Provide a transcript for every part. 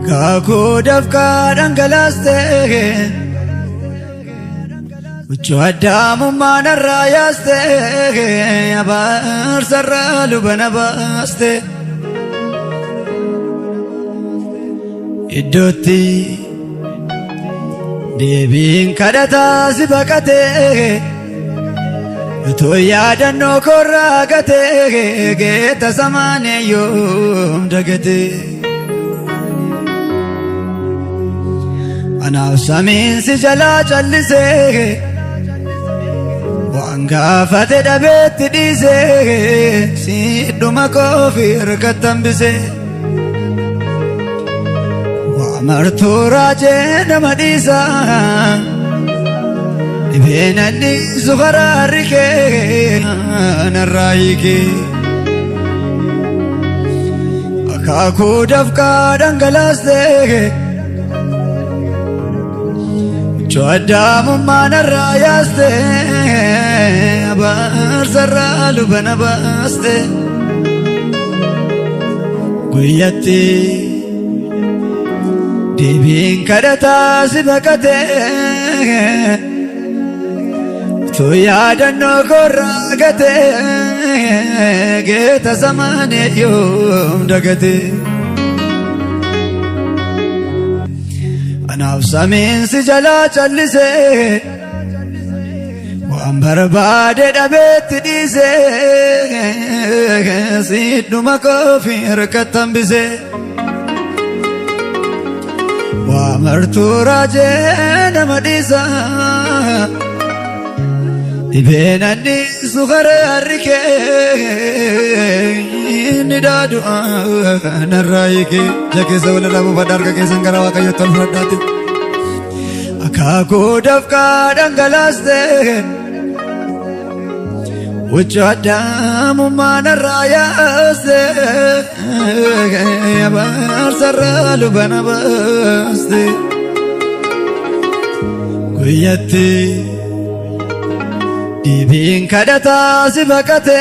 Kaku dafka dangalaste Uchu adamu mana rayaste Abar sarra lubana baste Iddoti Deebiin kadhata si baqate Utuu yaadannoo korraa gate Geeta samaanee yoom dagate Anaaf samiin si jalaa callise Waan gaafate dhabeetti dhiise Siidhuma koofi harkatti hambise Waamartuu raajee nama dhiisa Dhibeenanni sukaraa rikee narraa hiikee Akaakuu dafkaa dhangalaaste Uchu addamummaa narraa yaaste Abaarsarraa lubana baaste Guyyatti Deebiin kadhataa si baqate Utuu yaadannoo korraa gate Geeta samaanee yoom dagate Anaaf samiin si jalaa callise Waan barbaade dhabeetti dhiise Siidhuma koofi harkatti hambise Waamartuu raajee nama dhiisa Dhibeenanni sukaraa rikee Inni daadu'aa narraa hiikee Jakeessa walirraa buufadha harka keessan gara Waaqayyootti ol fudhadhaati Akaakuu dafkaa dhangalaaste Uchu addamummaa narraa yaaste Abaarsarraa lubana baaste Guyyatti Deebiin kadhataa si baqate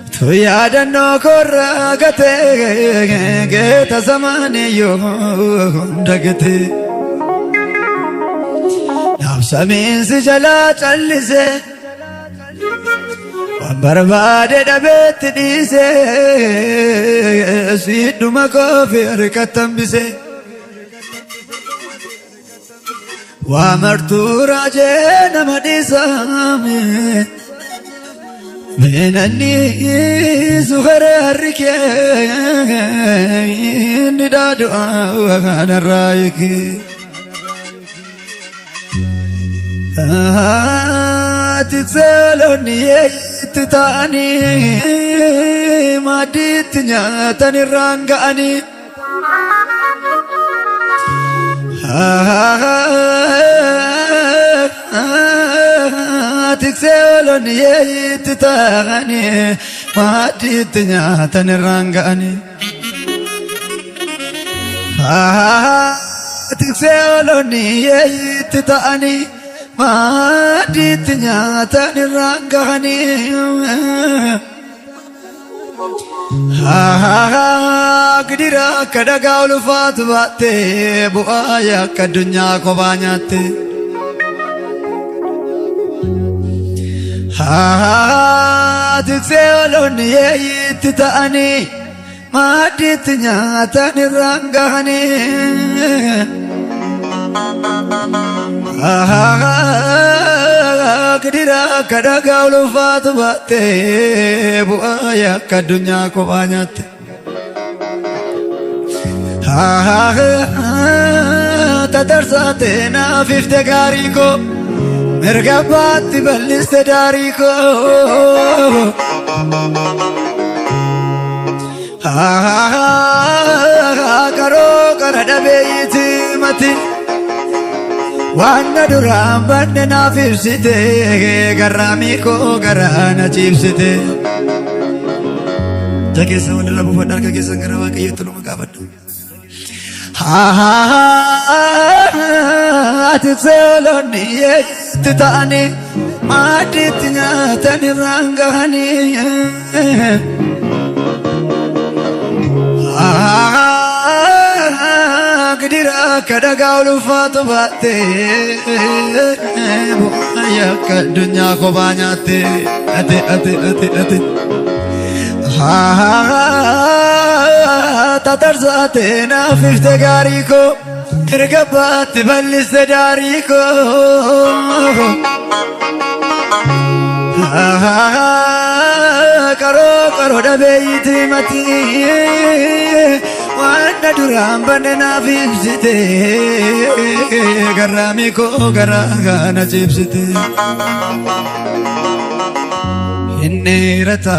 Utuu yaadannoo korraa gate Geeta samaanee yoom dagate Naaf samiin si jalaa callise Waan barbaade dhabeetti dhiise Siidhuma koofi harkatti hambise Waamartuu raajee nama dhiisa Dhibeenanni sukaraa rikee Inni daadu'aa narraa hiikee Tikseelonni itti ta'anii Maaddiitti nyaatan irraan ga'anii Tikseelonni itti ta'anii Maaddiitti nyaatan irraan ga'anii Tikseelonni itti ta'anii Maaddiitti nyaatan irraan ga'anii Gidira akka dhagaa ulfaatu baatte Bu'aa akka addunyaa kophaa nyaatte Tikseelonni itti ta'anii Maaddiitti nyaatan irraan ga'anii Gidira akka dhagaa ulfaatu baatte Bu'aa akka addunyaa kophaa nyaatte Tatarsaate naaf ifte gaarii koo Mirga abbaatti bal'iste daarii koo Karoo kara dhabeeyyiti mati Waan na duraan badne naaf ibsite Garraamii koo garaa na ciibsite Jakeessa walirraa buufadha harka keessan gara Waaqayyootti ol gaafadhu Tikseelonni itti ta'anii Maaddiitti nyaatan irraan ga'anii كدقاو لفاتو باتي بوايا كدنيا كوبانياتي أتي أتي أتي أتي تترزاتي نافف تقاريكو رقبات بلس داريكو كرو كرو دبيتي متي وانا درام بننا في بزتي غرامي كو غراغانا جيبزتي إني رتا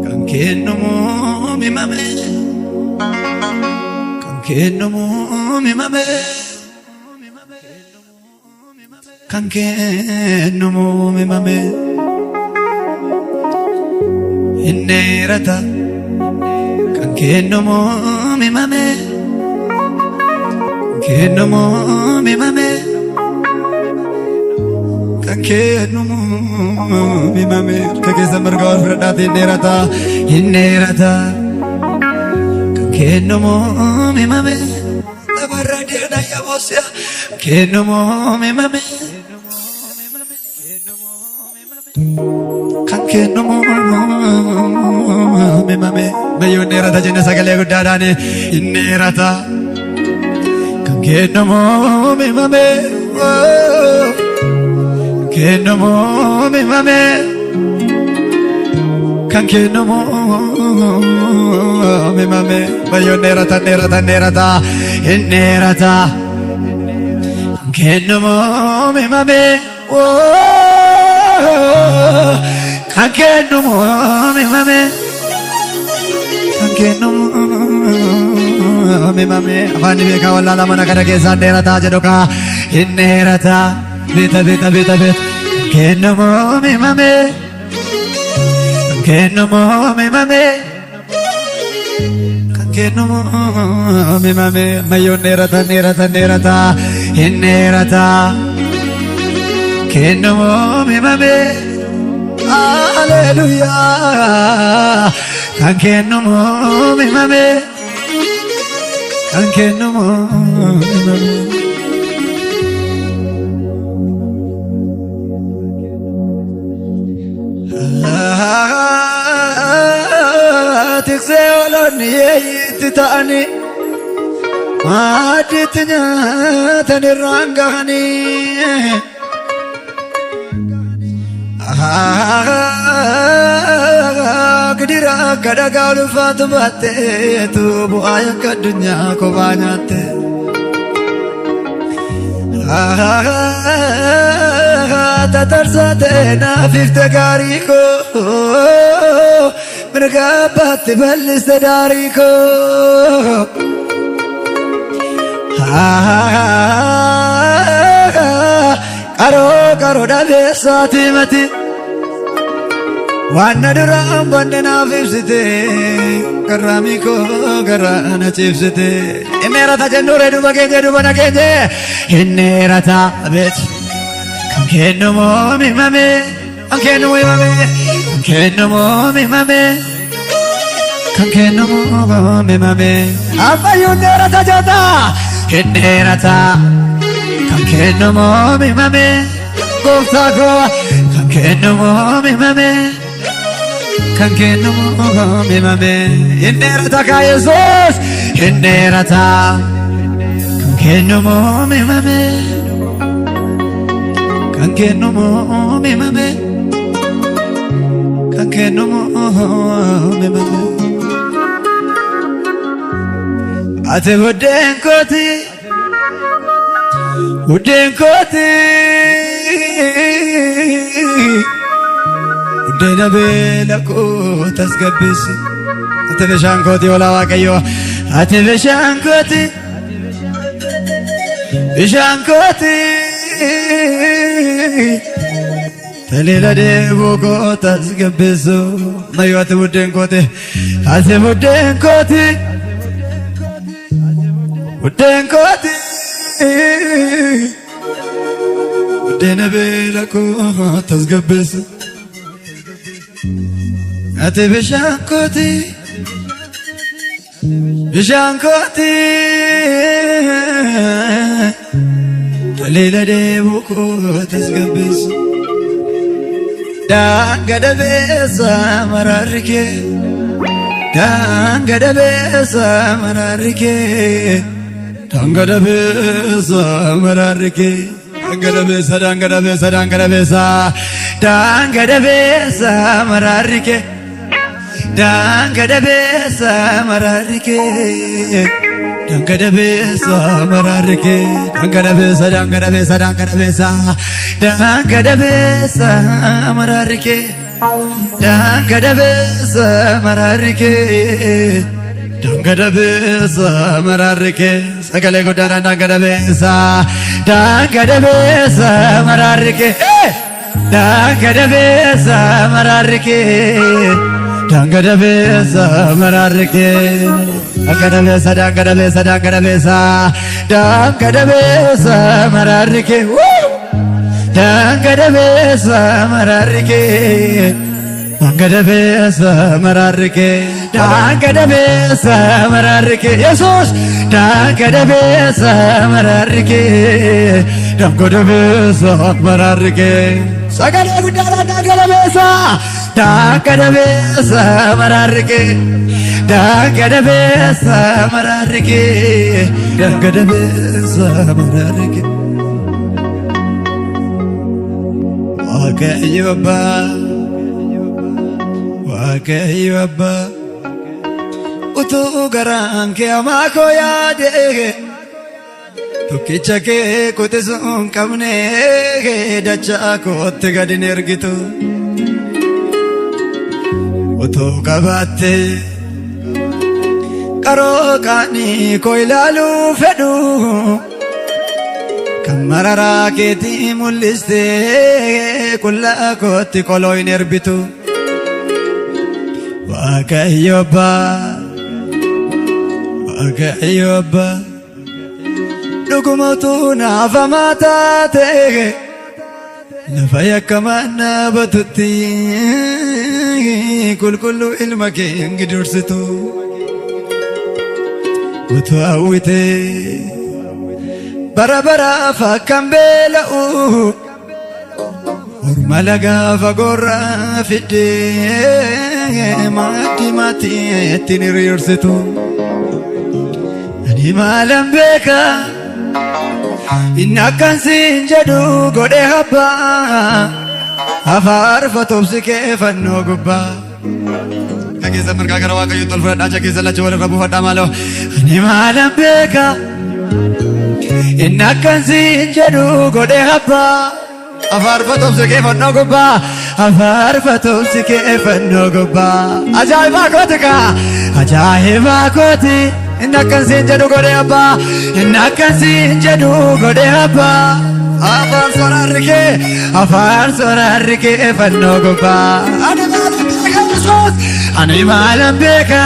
كم كنمو ميمامي كم كنمو ميمامي كم كنمو ميمامي إني رتا كنمو ميمامي كنمو ميمامي كنمو ميمامي كيس مرغور فرداتي إني رتا كنمو ميمامي تبردي يا موسى كنمو ميمامي كنمو ميمامي ميو نيرتا جنة سكالي قداداني إني رتا كنمو ميمامي كنمو ميمامي كنمو ميمامي ميو نيرتا نيرتا نيرتا إني رتا كنمو ميمامي كنمو ميمامي كنمو ميمامي أفاني بيكا والله لما نكرا كيسان نيرتا جدوكا إني رتا بيتا بيتا بيتا بيتا كنمو ميمامي كنمو ميمامي كنمو ميمامي ميو نيرتا نيرتا نيرتا إني رتا كنمو ميمامي هاليلويا كنمو ميمامي كنمو ميمامي تكسولوني يتتاني ما دتنا تنرانغاني كديرا كدقاو لفاتباتي توبو آيا كدنيا كوبانياتي تترزاتي نافف تقاريكو مرقبات بلس داريكو كارو كارو دبيساتي متي وانا درام بندنا فيبستي كراميكو كرانا تيبستي إني رتا جنوري دوبا كنجي دوبا نكنجي إني رتا بيت كنمو ميمامي كنمو ميمامي كنمو ميمامي كنمو ميمامي أفايو نيرتا جوتا إني رتا كنمو ميمامي كوفتاكو كنمو ميمامي كنمو ميمامي إني رتا كايسوس إني رتا كنمو ميمامي كنمو ميمامي كنمو ميمامي أتي ودين كوتي ودين كوتي ودين بيلكو تسقبس أتي بشان كوتي ولا واقيو أتي بشان كوتي بشان كوتي تليلا ديبوكو تسقبسو نيو أتي ودين كوتي أتي ودين كوتي ودين كوتي ودين بيلكو تسقبس أتي بشان كوتي Bishankoti Talila deebuko tasgabbis Daangada beesa mararrike Daangada beesa mararrike Daangada beesa mararrike Daangada beesa Daangada beesa Daangada beesa Daangada beesa mararrike Daangada beesa mararrike Daangada beesa mararrike Daangada beesa Daangada beesa Daangada beesa Daangada beesa mararrike Daangada beesa mararrike Daangada beesa mararrike Sagale godana daangada beesa Daangada beesa mararrike Daangada beesa mararrike Daangada beesa mararrike Daangada beesa Daangada beesa Daangada beesa Daangada beesa mararrike Daangada beesa mararrike Daangada beesa mararrike Daangada beesa mararrike Yesus Daangada beesa mararrike Daangada beesa mararrike Sagale gudana daangada beesa Daangada beesa mararrike Daangada beesa mararrike Daangada beesa mararrike Waaqayyo Abbaa Waaqayyo Abbaa utuu garaan kee hamaa koo yaade tokkicha kee qotisuu hin qabne dachaa kootti gad hin ergitu utuu qabaatte qaroo qaanii koo ilaaluu fedhu kan mararaa keetii mul'iste qullaa kootti qoloo hin erbitu Waaqayyo Abbaa Waaqayyo Abbaa dhuguma utuu naaf hamaa taate lafa yakkamaan dhaabatutti qulqulluu ilma kee hin gidursitu utuu hawwite bara baraaf akkan beela'u orma lagaa fagoorraa fiddee maatii maatii ittiin hiriirsitu ani maalan beeka inni akkan siin jedhu godhe abbaa afaarfatobsi kee fannoo gubbaa keessa mirgaa gara waaqayyoon tol fudhadhaa acha keessa lacha walirra buufadhaa maaloo ani maalan beeka inni akkan siin jedhu godhe abbaa afaarfatobsi kee fannoo gubbaa afaarfatobsi kee fannoo gubbaa ajaa'ibaa kooti kaa ajaa'ibaa kooti inni akkan siin jedhu godhe abbaa inni akkan siin jedhu godhe abbaa afaan soraarri kee fannoo gubbaa ani maalan beeka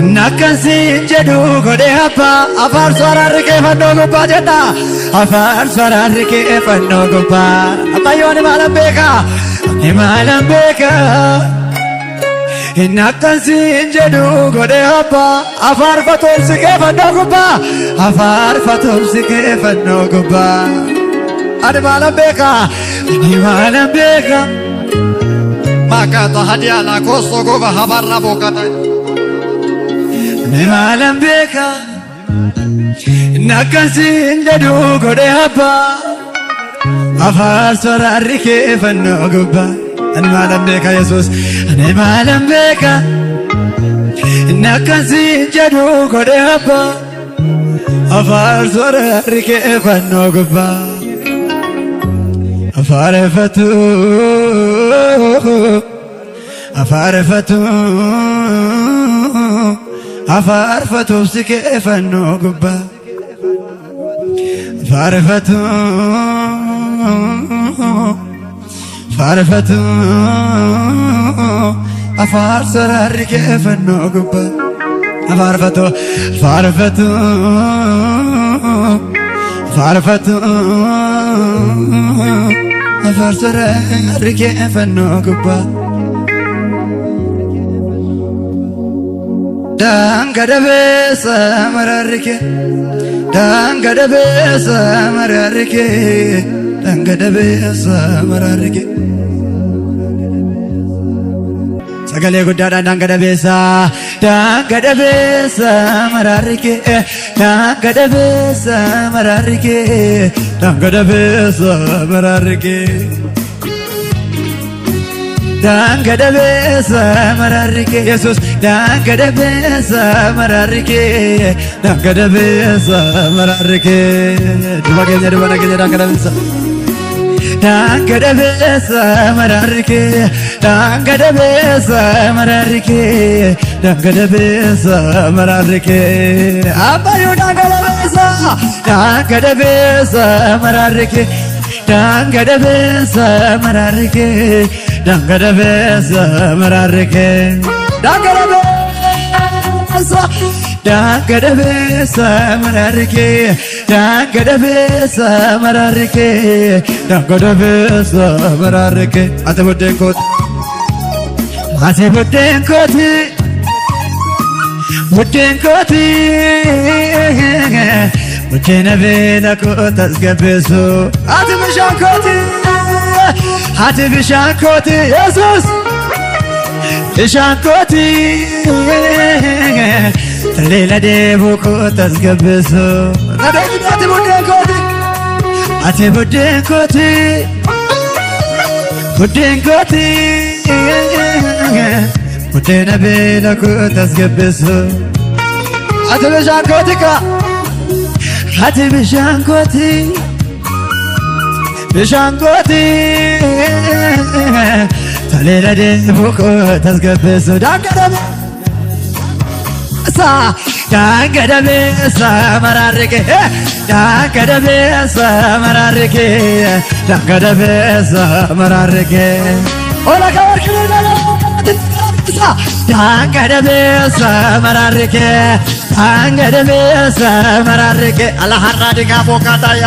inni akkan siin jedhu godhe abbaa afaan soraarri kee fannoo gubbaa jedha afaan soraarri kee fannoo gubbaa ammayyoo ani maalan beeka ani maalan beeka inni akkan siin jedhu godhe abbaa afaarfatobsi kee fannoo gubbaa afaarfatobsi kee fannoo gubbaa ani maalan beeka ani maalan beeka makata hadiyaala koosoo goba habarra bookata ani maalan beeka inni akkan siin jedhu godhe abbaa afaan soraarri kee fannoo gubbaa ani maalan beeka Yesuus ani maalan beeka inni akkan siin jedhu godhe abbaa afaan soraarri kee fannoo gubbaa afaarfatu afaarfatobsi kee fannoo gubbaa afaarfatu afaarfatu afaan soraarri kee fannoo gubbaa afaarfatu afaarfatu afaarfatu afaan soraarri kee fannoo gubbaa ዳንገደቤሰ መራርኬ ዳንገደቤሰ መራርኬ ዳንገደቤሰ መራርኬ ሰገሌ ጉዳዳ ዳንገደቤሳ ዳንገደቤሰ መራርኬ ዳንገደቤሰ መራርኬ ዳንገደቤሰ መራርኬ ዳንገደቤሰ መራርኬ ኢየሱስ ዳንገደቤሰ መራርኬ ዳንገደቤሰ መራርኬ ድባገኘ ድባናገኘ ዳንገደቤሰ ዳንገደቤሰ መራርኬ ዳንገደቤሰ መራርኬ ዳንገደቤሰ መራርኬ አባዩ ዳንገደቤሰ ዳንገደቤሰ መራርኬ ዳንገደቤሰ መራርኬ ዳንገደቤሰ መራርኬ ዳንገደቤሰ ዳንገደቤሰ መራርኬ ዳንገደቤሰ መራርኬ ዳንገደቤሰ መራርኬ አተ ቡዴንኮት ቡዴንኮት ቡዴነቤለኮ ተስገቤሱ አተ ብሻንኮት አተ ብሻንኮት ኢየሱስ ብሻንኮት ተሌለ ደቡኮ ተስገቤሱ አተ ቡዴንኮት አተ ቡዴንኮት ቡዴንኮት ቡዴነቤለኮ ተስገቤሱ አተ ብሻንኮትካ አተ ብሻንኮት ብሻንኮት ተሌለ ደቡኮ ተስገቤሱ ዳንገደቤሰ መራርኬ ዳንገደቤሰ መራርኬ ዳንገደቤሰ መራርኬ ዳንገደቤሰ መራርኬ ዳንገደቤሰ መራርኬ አላሃራ ዲጋ ቦካታያ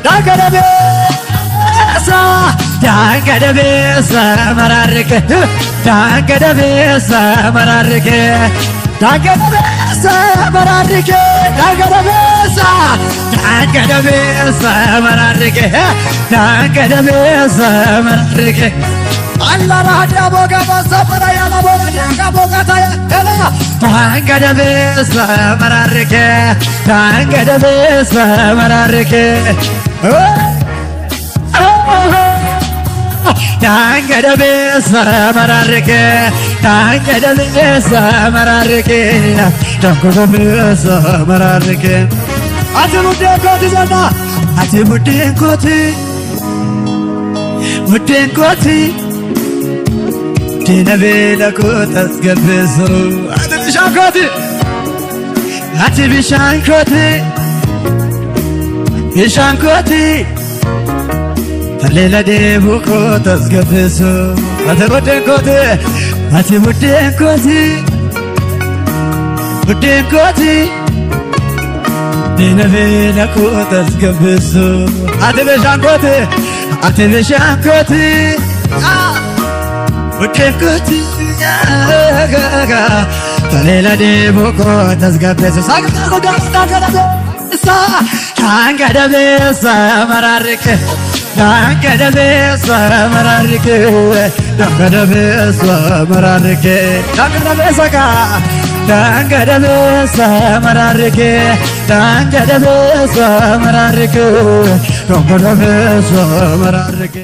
ዳንገደቤሰ ዳንገደቤሰ መራርኬ ዳንገደቤሰ መራርኬ ዳንገደቤሰ መራርኬ ዳንገደቤሰ ዳንገደቤሰ መራርኬ ዳንገደቤሰ መራርኬ አላራዳ ቦጋ ባሰፈራ ያላ ቦጋ ቦጋታያ ዳንገደቤሰ መራርኬ ዳንገደቤሰ መራርኬ ዳንገደቤሰ መራርኬ ዳንገደቤሰ መራርኬ ዳንገደቤሰ መራርኬ አተ ቡዴንኮት ዘና አተ ቡዴንኮት ቡዴንኮት ቡዴነቤለኮ ተስገቤሱ አተ ብሻንኮት አተ ብሻንኮት ብሻንኮት ተሌለ ደቡኮ ተስገቤሱ አተ ቡዴንኮት አተ ቡዴንኮት ቡዴንኮት ቡዴነቤለኮ ተስገቤሱ አተ ብሻንኮት አተ ብሻንኮት ቡዴንኮት ተሌለ ደቡኮ ተስገቤሱ ዳንገደቤሰ መራርኬ ዳንገደቤሰ መራርኬ ዳንገደቤሰ መራርኬ ዳንገደቤሰ ዳንገደቤሰ መራርኬ ዳንገደቤሰ መራርኬ ዳንገደቤሰ መራርኬ